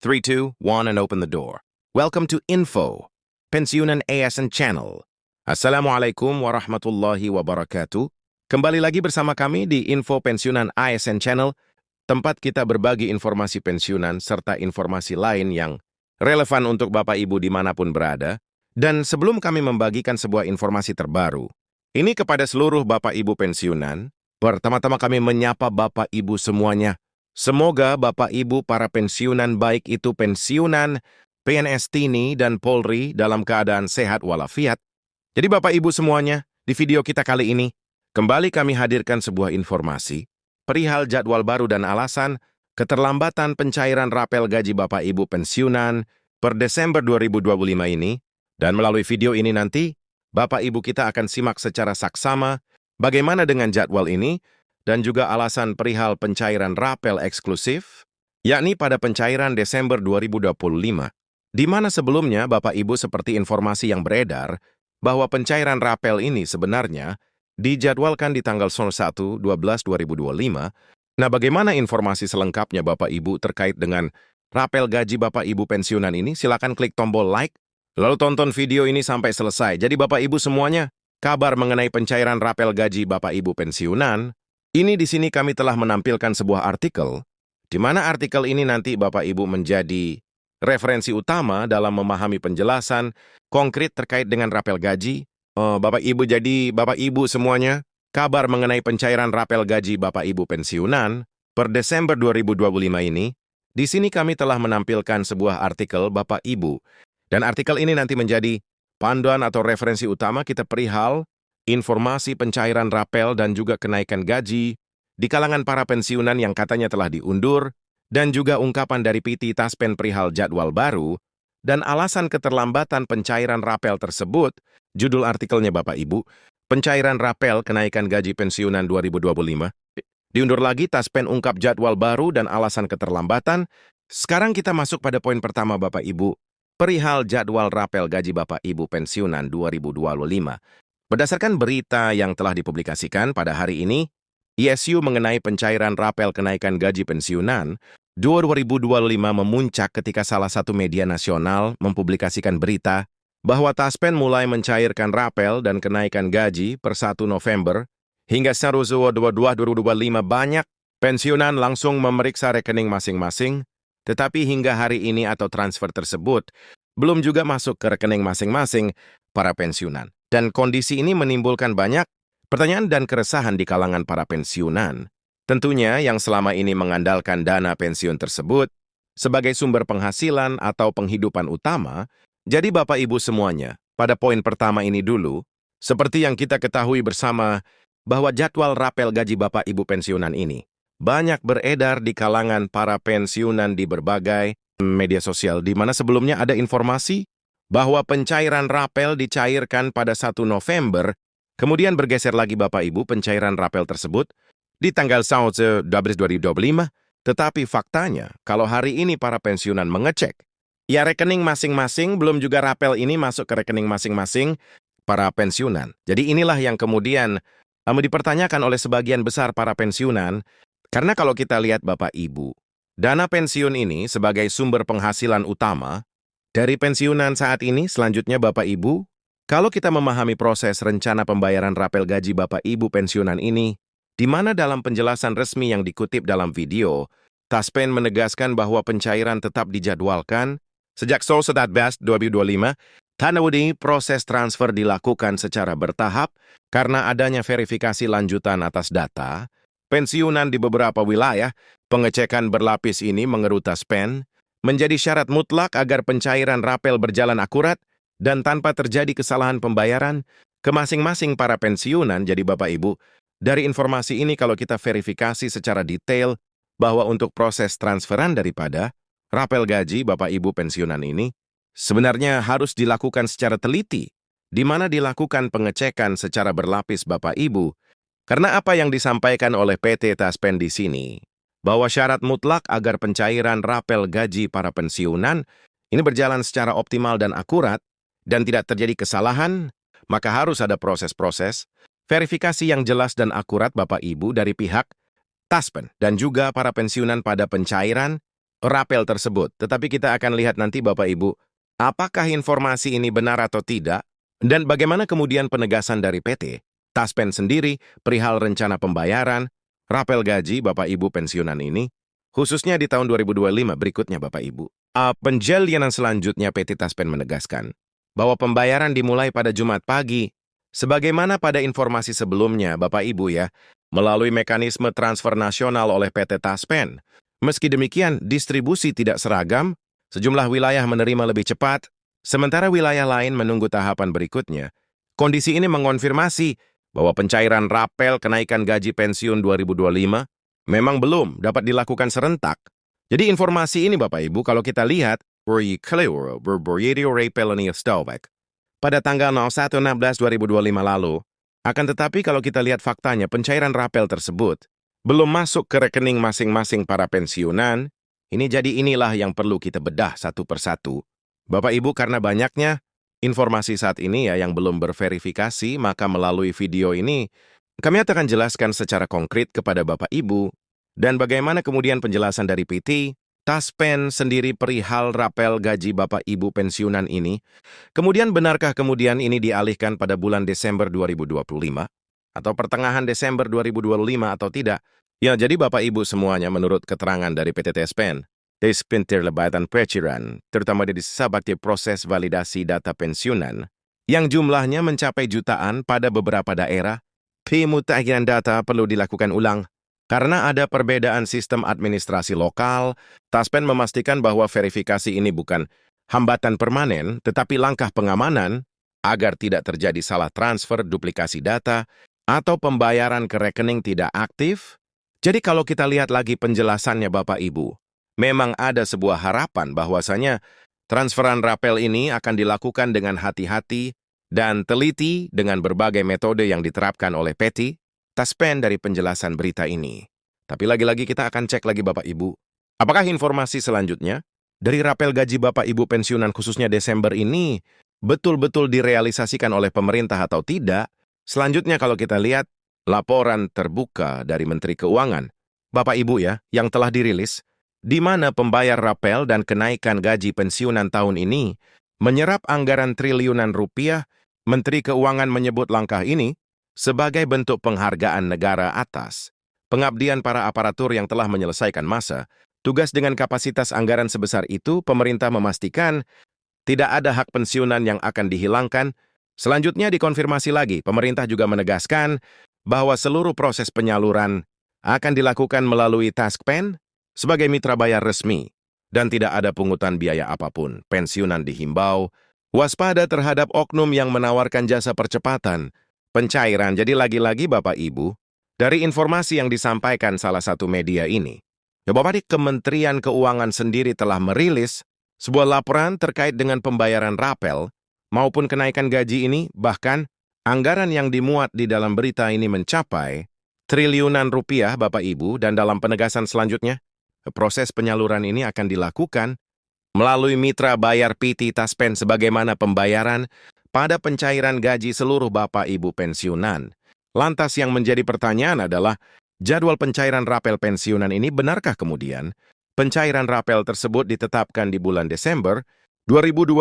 3, 2, 1, and open the door. Welcome to Info, Pensiunan ASN Channel. Assalamualaikum warahmatullahi wabarakatuh. Kembali lagi bersama kami di Info Pensiunan ASN Channel, tempat kita berbagi informasi pensiunan serta informasi lain yang relevan untuk Bapak Ibu dimanapun berada. Dan sebelum kami membagikan sebuah informasi terbaru, ini kepada seluruh Bapak Ibu pensiunan, pertama-tama kami menyapa Bapak Ibu semuanya. Semoga Bapak Ibu para pensiunan baik itu pensiunan, PNS TNI dan Polri dalam keadaan sehat walafiat. Jadi Bapak Ibu semuanya, di video kita kali ini, kembali kami hadirkan sebuah informasi perihal jadwal baru dan alasan keterlambatan pencairan rapel gaji Bapak Ibu pensiunan per Desember 2025 ini. Dan melalui video ini nanti, Bapak Ibu kita akan simak secara saksama bagaimana dengan jadwal ini, dan juga alasan perihal pencairan rapel eksklusif, yakni pada pencairan Desember 2025, di mana sebelumnya Bapak Ibu seperti informasi yang beredar bahwa pencairan rapel ini sebenarnya dijadwalkan di tanggal 1/12/2025. Nah, bagaimana informasi selengkapnya Bapak Ibu terkait dengan rapel gaji Bapak Ibu pensiunan ini? Silakan klik tombol like, lalu tonton video ini sampai selesai. Jadi Bapak Ibu semuanya, kabar mengenai pencairan rapel gaji Bapak Ibu pensiunan, ini di sini kami telah menampilkan sebuah artikel, di mana artikel ini nanti Bapak Ibu menjadi referensi utama dalam memahami penjelasan konkret terkait dengan rapel gaji. Bapak Ibu semuanya, kabar mengenai pencairan rapel gaji Bapak Ibu pensiunan per Desember 2025 ini, di sini kami telah menampilkan sebuah artikel Bapak Ibu. Dan artikel ini nanti menjadi panduan atau referensi utama kita perihal informasi pencairan rapel dan juga kenaikan gaji di kalangan para pensiunan yang katanya telah diundur, dan juga ungkapan dari PT Taspen perihal jadwal baru, dan alasan keterlambatan pencairan rapel tersebut. Judul artikelnya Bapak Ibu, pencairan rapel kenaikan gaji pensiunan 2025. Diundur lagi, Taspen ungkap jadwal baru dan alasan keterlambatan. Sekarang kita masuk pada poin pertama Bapak Ibu, perihal jadwal rapel gaji Bapak Ibu pensiunan 2025. Berdasarkan berita yang telah dipublikasikan pada hari ini, ISU mengenai pencairan rapel kenaikan gaji pensiunan 2025 memuncak ketika salah satu media nasional mempublikasikan berita bahwa Taspen mulai mencairkan rapel dan kenaikan gaji per 1 November hingga 1/22/2025 banyak pensiunan langsung memeriksa rekening masing-masing, tetapi hingga hari ini atau transfer tersebut belum juga masuk ke rekening masing-masing para pensiunan. Dan kondisi ini menimbulkan banyak pertanyaan dan keresahan di kalangan para pensiunan. Tentunya yang selama ini mengandalkan dana pensiun tersebut sebagai sumber penghasilan atau penghidupan utama. Jadi Bapak Ibu semuanya, pada poin pertama ini dulu, seperti yang kita ketahui bersama bahwa jadwal rapel gaji Bapak Ibu pensiunan ini banyak beredar di kalangan para pensiunan di berbagai media sosial, di mana sebelumnya ada informasi bahwa pencairan rapel dicairkan pada 1 November, kemudian bergeser lagi Bapak Ibu pencairan rapel tersebut di tanggal 1/12/2025, tetapi faktanya kalau hari ini para pensiunan mengecek, ya rekening masing-masing belum juga rapel ini masuk ke rekening masing-masing para pensiunan. Jadi inilah yang kemudian dipertanyakan oleh sebagian besar para pensiunan, karena kalau kita lihat Bapak Ibu, dana pensiun ini sebagai sumber penghasilan utama dari pensiunan saat ini. Selanjutnya Bapak Ibu, kalau kita memahami proses rencana pembayaran rapel gaji Bapak Ibu pensiunan ini, di mana dalam penjelasan resmi yang dikutip dalam video, Taspen menegaskan bahwa pencairan tetap dijadwalkan sejak 1/11/2025, tanawudi proses transfer dilakukan secara bertahap karena adanya verifikasi lanjutan atas data pensiunan di beberapa wilayah. Pengecekan berlapis ini menurut Taspen menjadi syarat mutlak agar pencairan rapel berjalan akurat dan tanpa terjadi kesalahan pembayaran ke masing-masing para pensiunan. Jadi Bapak Ibu, dari informasi ini kalau kita verifikasi secara detail bahwa untuk proses transferan daripada rapel gaji Bapak Ibu pensiunan ini sebenarnya harus dilakukan secara teliti, di mana dilakukan pengecekan secara berlapis Bapak Ibu. Karena apa yang disampaikan oleh PT Taspen di sini, bahwa syarat mutlak agar pencairan rapel gaji para pensiunan ini berjalan secara optimal dan akurat dan tidak terjadi kesalahan, maka harus ada proses-proses verifikasi yang jelas dan akurat Bapak Ibu dari pihak Taspen dan juga para pensiunan pada pencairan rapel tersebut. Tetapi kita akan lihat nanti Bapak Ibu, apakah informasi ini benar atau tidak, dan bagaimana kemudian penegasan dari PT Taspen sendiri perihal rencana pembayaran rapel gaji Bapak Ibu pensiunan ini, khususnya di tahun 2025 berikutnya Bapak Ibu. Penjelasan selanjutnya PT Taspen menegaskan bahwa pembayaran dimulai pada Jumat pagi, sebagaimana pada informasi sebelumnya Bapak Ibu ya, melalui mekanisme transfer nasional oleh PT Taspen. Meski demikian, distribusi tidak seragam, sejumlah wilayah menerima lebih cepat, sementara wilayah lain menunggu tahapan berikutnya. Kondisi ini mengonfirmasi bahwa pencairan rapel kenaikan gaji pensiun 2025 memang belum dapat dilakukan serentak. Jadi informasi ini Bapak Ibu, kalau kita lihat, pada tanggal 01/16/2025 lalu, akan tetapi kalau kita lihat faktanya, pencairan rapel tersebut belum masuk ke rekening masing-masing para pensiunan. Inilah yang perlu kita bedah satu persatu. Bapak Ibu, karena banyaknya informasi saat ini ya yang belum berverifikasi, maka melalui video ini kami akan jelaskan secara konkret kepada Bapak Ibu dan bagaimana kemudian penjelasan dari PT Taspen sendiri perihal rapel gaji Bapak Ibu pensiunan ini. Kemudian benarkah kemudian ini dialihkan pada bulan Desember 2025 atau pertengahan Desember 2025 atau tidak? Ya, jadi Bapak Ibu semuanya menurut keterangan dari PT Taspen terlebatan perciran, terutama dari sabakti proses validasi data pensiunan, yang jumlahnya mencapai jutaan pada beberapa daerah, pemutahiran data perlu dilakukan ulang. Karena ada perbedaan sistem administrasi lokal, Taspen memastikan bahwa verifikasi ini bukan hambatan permanen, tetapi langkah pengamanan agar tidak terjadi salah transfer, duplikasi data, atau pembayaran ke rekening tidak aktif. Jadi kalau kita lihat lagi penjelasannya Bapak Ibu, memang ada sebuah harapan bahwasanya transferan rapel ini akan dilakukan dengan hati-hati dan teliti dengan berbagai metode yang diterapkan oleh PT Taspen dari penjelasan berita ini. Tapi lagi-lagi kita akan cek lagi Bapak Ibu. Apakah informasi selanjutnya dari rapel gaji Bapak Ibu pensiunan khususnya Desember ini betul-betul direalisasikan oleh pemerintah atau tidak? Selanjutnya kalau kita lihat laporan terbuka dari Menteri Keuangan, Bapak Ibu ya, yang telah dirilis, di mana pembayar rapel dan kenaikan gaji pensiunan tahun ini menyerap anggaran triliunan rupiah. Menteri Keuangan menyebut langkah ini sebagai bentuk penghargaan negara atas pengabdian para aparatur yang telah menyelesaikan masa tugas dengan kapasitas anggaran sebesar itu. Pemerintah memastikan tidak ada hak pensiunan yang akan dihilangkan. Selanjutnya dikonfirmasi lagi, pemerintah juga menegaskan bahwa seluruh proses penyaluran akan dilakukan melalui Taspen sebagai mitra bayar resmi dan tidak ada pungutan biaya apapun. Pensiunan dihimbau waspada terhadap oknum yang menawarkan jasa percepatan pencairan. Jadi lagi-lagi Bapak Ibu, dari informasi yang disampaikan salah satu media ini, ya Bapak, Kementerian Keuangan sendiri telah merilis sebuah laporan terkait dengan pembayaran rapel maupun kenaikan gaji ini, bahkan anggaran yang dimuat di dalam berita ini mencapai triliunan rupiah Bapak Ibu, dan dalam penegasan selanjutnya, proses penyaluran ini akan dilakukan melalui mitra bayar PT Taspen sebagaimana pembayaran pada pencairan gaji seluruh Bapak Ibu pensiunan. Lantas yang menjadi pertanyaan adalah, jadwal pencairan rapel pensiunan ini benarkah kemudian pencairan rapel tersebut ditetapkan di bulan Desember 2025?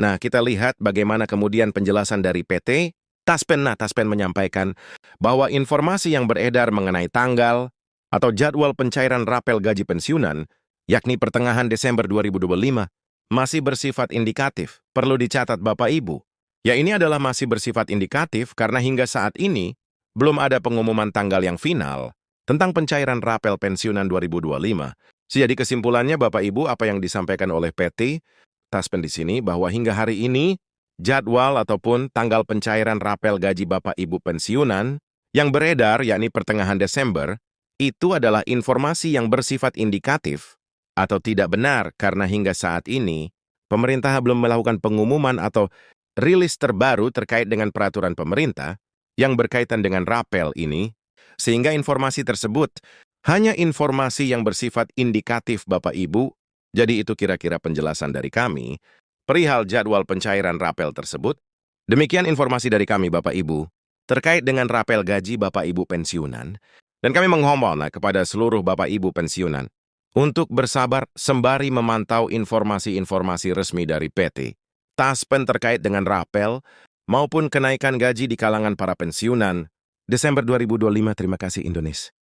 Nah, kita lihat bagaimana kemudian penjelasan dari PT Taspen. Nah, Taspen menyampaikan bahwa informasi yang beredar mengenai tanggal atau jadwal pencairan rapel gaji pensiunan, yakni pertengahan Desember 2025, masih bersifat indikatif. Perlu dicatat Bapak Ibu. Ya, ini adalah masih bersifat indikatif karena hingga saat ini belum ada pengumuman tanggal yang final tentang pencairan rapel pensiunan 2025. Jadi kesimpulannya Bapak Ibu, apa yang disampaikan oleh PT Taspen di sini bahwa hingga hari ini jadwal ataupun tanggal pencairan rapel gaji Bapak Ibu pensiunan yang beredar yakni pertengahan Desember itu adalah informasi yang bersifat indikatif atau tidak benar karena hingga saat ini pemerintah belum melakukan pengumuman atau rilis terbaru terkait dengan peraturan pemerintah yang berkaitan dengan rapel ini, sehingga informasi tersebut hanya informasi yang bersifat indikatif Bapak Ibu. Jadi itu kira-kira penjelasan dari kami perihal jadwal pencairan rapel tersebut. Demikian informasi dari kami Bapak Ibu terkait dengan rapel gaji Bapak Ibu pensiunan. Dan kami menghimbau kepada seluruh Bapak Ibu pensiunan Untuk bersabar sembari memantau informasi-informasi resmi dari PT, Taspen terkait dengan rapel maupun kenaikan gaji di kalangan para pensiunan Desember 2025. Terima kasih Indonesia.